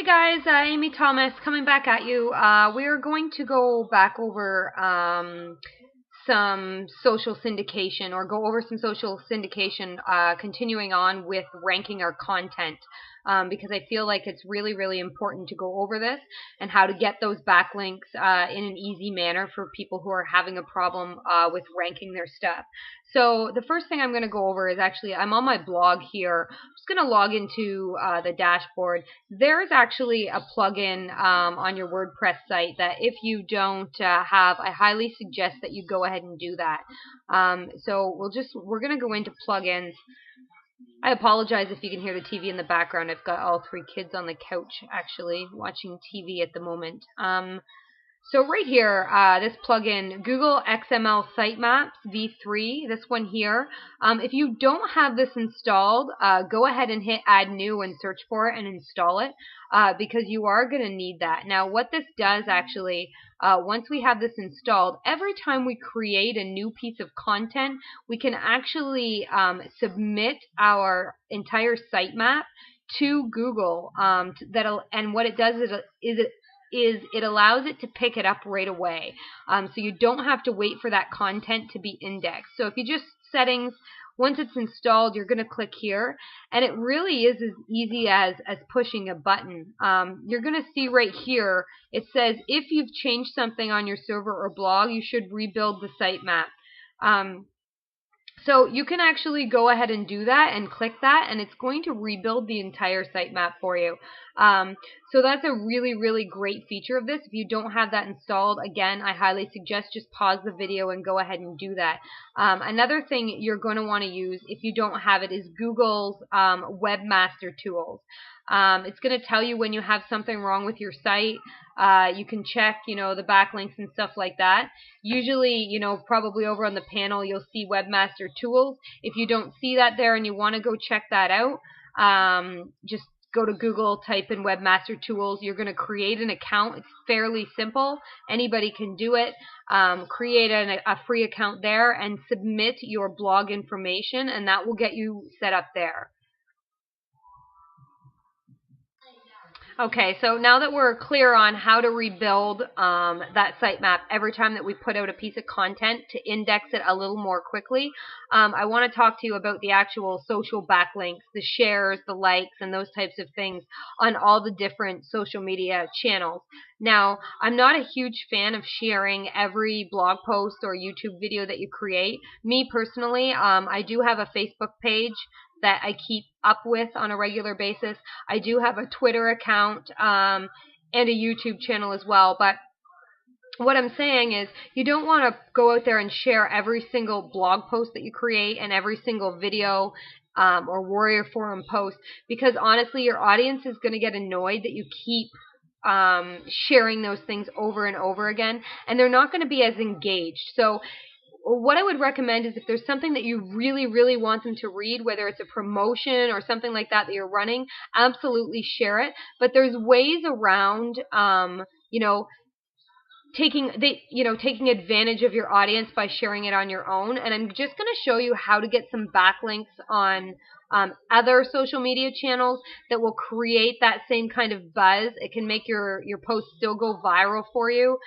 Hey guys, Amy Thomas coming back at you. We are going to go back over some social syndication, or go over some social syndication, continuing on with ranking our content, because I feel like it's really, really important to go over this and how to get those backlinks in an easy manner for people who are having a problem with ranking their stuff. So the first thing I'm going to go over is actually, I'm on my blog here. I'm just going to log into the dashboard. There's actually a plugin on your WordPress site that if you don't have, I highly suggest that you go ahead and do that. So we're going to go into plugins. I apologize if you can hear the TV in the background. I've got all three kids on the couch actually watching TV at the moment. So right here, this plugin, Google XML Sitemap v3, this one here, if you don't have this installed, go ahead and hit Add New and search for it and install it, because you are going to need that. Now, what this does actually, once we have this installed, every time we create a new piece of content, we can actually submit our entire sitemap to Google. And what it does is it allows it to pick it up right away. So you don't have to wait for that content to be indexed. So if you just settings, once it's installed, you're going to click here, and it really is as easy as pushing a button. You're going to see right here, it says if you've changed something on your server or blog, you should rebuild the sitemap. So you can actually go ahead and do that and click that, and it's going to rebuild the entire sitemap for you. So that's a really, really great feature of this. If you don't have that installed, again, I highly suggest just pause the video and go ahead and do that. Another thing you're going to want to use if you don't have it is Google's Webmaster Tools. It's going to tell you when you have something wrong with your site. You can check, the backlinks and stuff like that. Usually, probably over on the panel, you'll see Webmaster Tools. If you don't see that there and you want to go check that out, just go to Google, type in Webmaster Tools. You're going to create an account. It's fairly simple. Anybody can do it. Create a free account there and submit your blog information, and that will get you set up there. Okay, so now that we're clear on how to rebuild that sitemap every time that we put out a piece of content to index it a little more quickly, I want to talk to you about the actual social backlinks, the shares, the likes, and those types of things on all the different social media channels. Now, I'm not a huge fan of sharing every blog post or YouTube video that you create. Me personally, I do have a Facebook page that I keep up with on a regular basis. I do have a Twitter account and a YouTube channel as well, but what I'm saying is you don't want to go out there and share every single blog post that you create and every single video or Warrior Forum post, because honestly your audience is going to get annoyed that you keep sharing those things over and over again, and they're not going to be as engaged. So what I would recommend is if there's something that you really, really want them to read, whether it's a promotion or something like that that you're running, absolutely share it. But there's ways around, taking advantage of your audience by sharing it on your own. And I'm just going to show you how to get some backlinks on other social media channels that will create that same kind of buzz. It can make your posts still go viral for you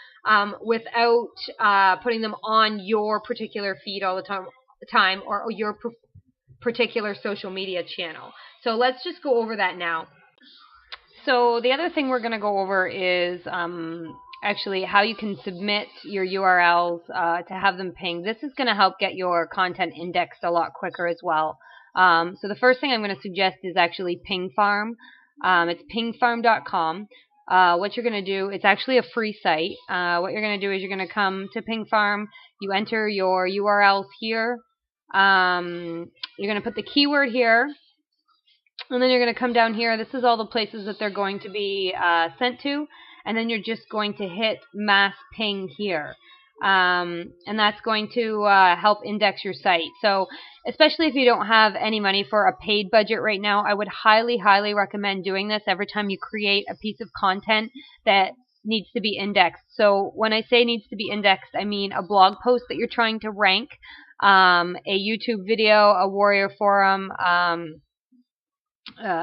without putting them on your particular feed all the time or your particular social media channel. So let's just go over that now. So the other thing we're going to go over is actually how you can submit your URLs to have them pinged. This is going to help get your content indexed a lot quicker as well. So the first thing I'm going to suggest is actually Ping Farm. It's pingfarm.com. What you're going to do, it's actually a free site. What you're going to do is you're going to come to Ping Farm. You enter your URLs here. You're going to put the keyword here. And then you're going to come down here. This is all the places that they're going to be sent to. And then you're just going to hit mass ping here. And that's going to help index your site. So especially if you don't have any money for a paid budget right now, I would highly, highly recommend doing this every time you create a piece of content that needs to be indexed. So when I say needs to be indexed, I mean a blog post that you're trying to rank, a YouTube video, a Warrior Forum,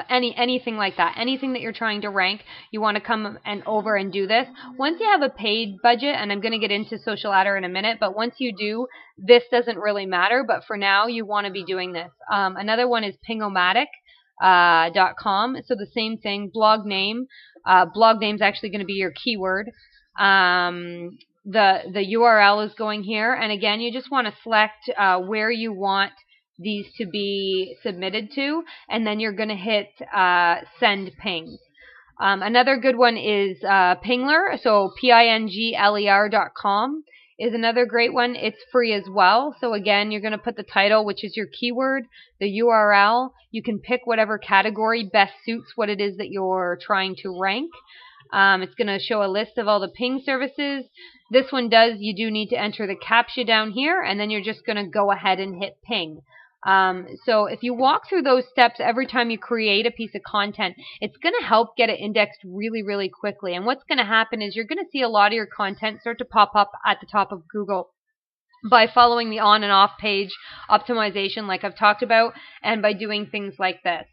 anything like that, anything that you're trying to rank, you want to come and over and do this. Once you have a paid budget, and I'm going to get into Social Adder in a minute, but once you do, this doesn't really matter. But for now, you want to be doing this. Another one is pingomatic.com. So the same thing, blog name. Blog name is actually going to be your keyword. The URL is going here, and again, you just want to select where you want these to be submitted to, and then you're going to hit send pings. Another good one is Pingler, so pingler.com is another great one. It's free as well. So again, you're going to put the title, which is your keyword, the URL. You can pick whatever category best suits what it is that you're trying to rank. It's going to show a list of all the ping services. This one does, you do need to enter the CAPTCHA down here, and then you're just going to go ahead and hit ping. So if you walk through those steps every time you create a piece of content, it's going to help get it indexed really, really quickly. And what's going to happen is you're going to see a lot of your content start to pop up at the top of Google by following the on and off page optimization like I've talked about, and by doing things like this.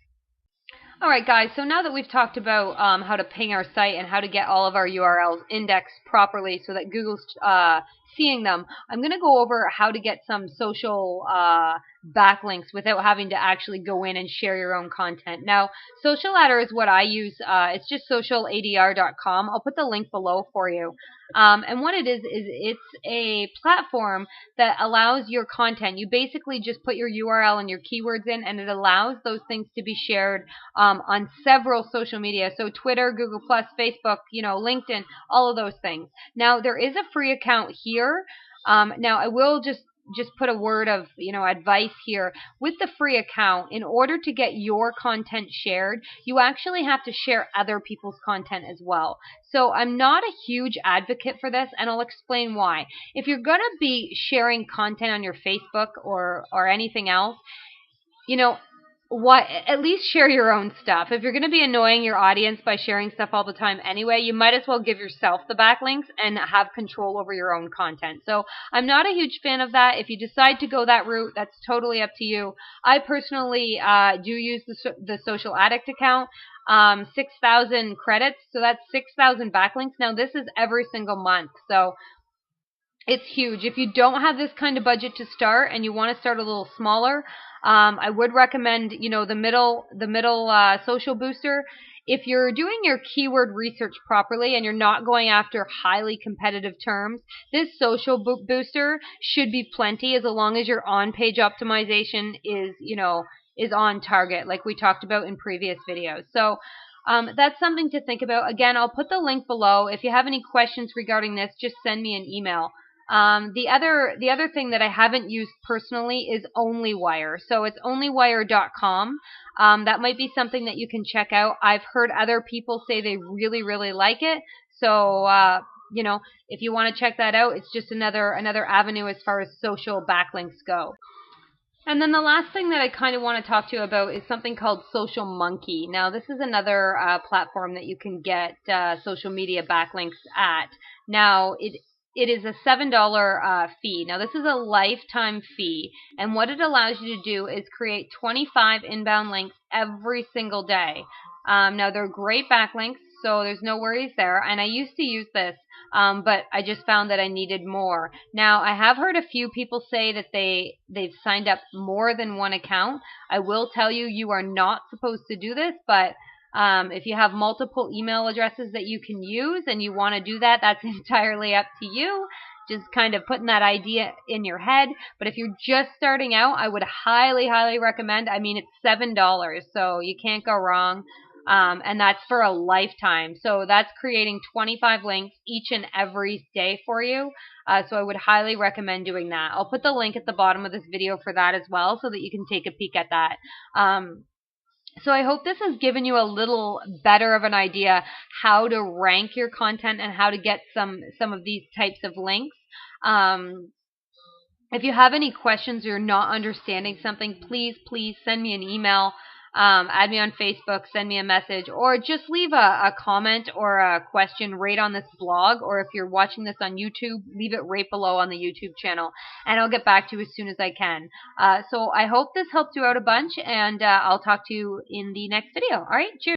All right, guys, so now that we've talked about how to ping our site and how to get all of our URLs indexed properly so that Google's seeing them, I'm going to go over how to get some social backlinks without having to actually go in and share your own content. Now, Social Adder is what I use. It's just socialadr.com. I'll put the link below for you. And what it is it's a platform that allows your content. You basically just put your URL and your keywords in, and it allows those things to be shared on several social media. So Twitter, Google+, Facebook, LinkedIn, all of those things. Now, there is a free account here. Now, I will just put a word of advice here. With the free account, in order to get your content shared, you actually have to share other people's content as well. So I'm not a huge advocate for this, and I'll explain why. If you're going to be sharing content on your Facebook or anything else, at least share your own stuff. If you're going to be annoying your audience by sharing stuff all the time anyway, you might as well give yourself the backlinks and have control over your own content. So I'm not a huge fan of that. If you decide to go that route, that's totally up to you. I personally do use the Social Addict account. 6,000 credits, so that's 6,000 backlinks. Now, this is every single month, so it's huge. If you don't have this kind of budget to start and you want to start a little smaller, I would recommend, the middle social booster. If you're doing your keyword research properly and you're not going after highly competitive terms, this social booster should be plenty as long as your on-page optimization is on target, like we talked about in previous videos. So that's something to think about. Again, I'll put the link below. If you have any questions regarding this, just send me an email. The other thing that I haven't used personally is OnlyWire. So it's onlywire.com. That might be something that you can check out. I've heard other people say they really, really like it. So, if you want to check that out, it's just another avenue as far as social backlinks go. And then the last thing that I kind of want to talk to you about is something called Social Monkee. Now, this is another platform that you can get social media backlinks at. Now, it is a $7 fee. Now, this is a lifetime fee, and what it allows you to do is create 25 inbound links every single day. Now, they're great backlinks, so there's no worries there, and I used to use this, but I just found that I needed more. Now, I have heard a few people say that they've signed up more than one account. I will tell you, you are not supposed to do this, but if you have multiple email addresses that you can use and you want to do that, that's entirely up to you. Just kind of putting that idea in your head. But if you're just starting out, I would highly, highly recommend. I mean, it's $7, so you can't go wrong. And that's for a lifetime. So that's creating 25 links each and every day for you. So I would highly recommend doing that. I'll put the link at the bottom of this video for that as well, so that you can take a peek at that. So I hope this has given you a little better of an idea how to rank your content and how to get some of these types of links. If you have any questions or you're not understanding something, please send me an email. add me on Facebook, send me a message, or just leave a comment or a question right on this blog, or if you're watching this on YouTube, leave it right below on the YouTube channel, and I'll get back to you as soon as I can. So I hope this helped you out a bunch, and I'll talk to you in the next video. All right, cheers.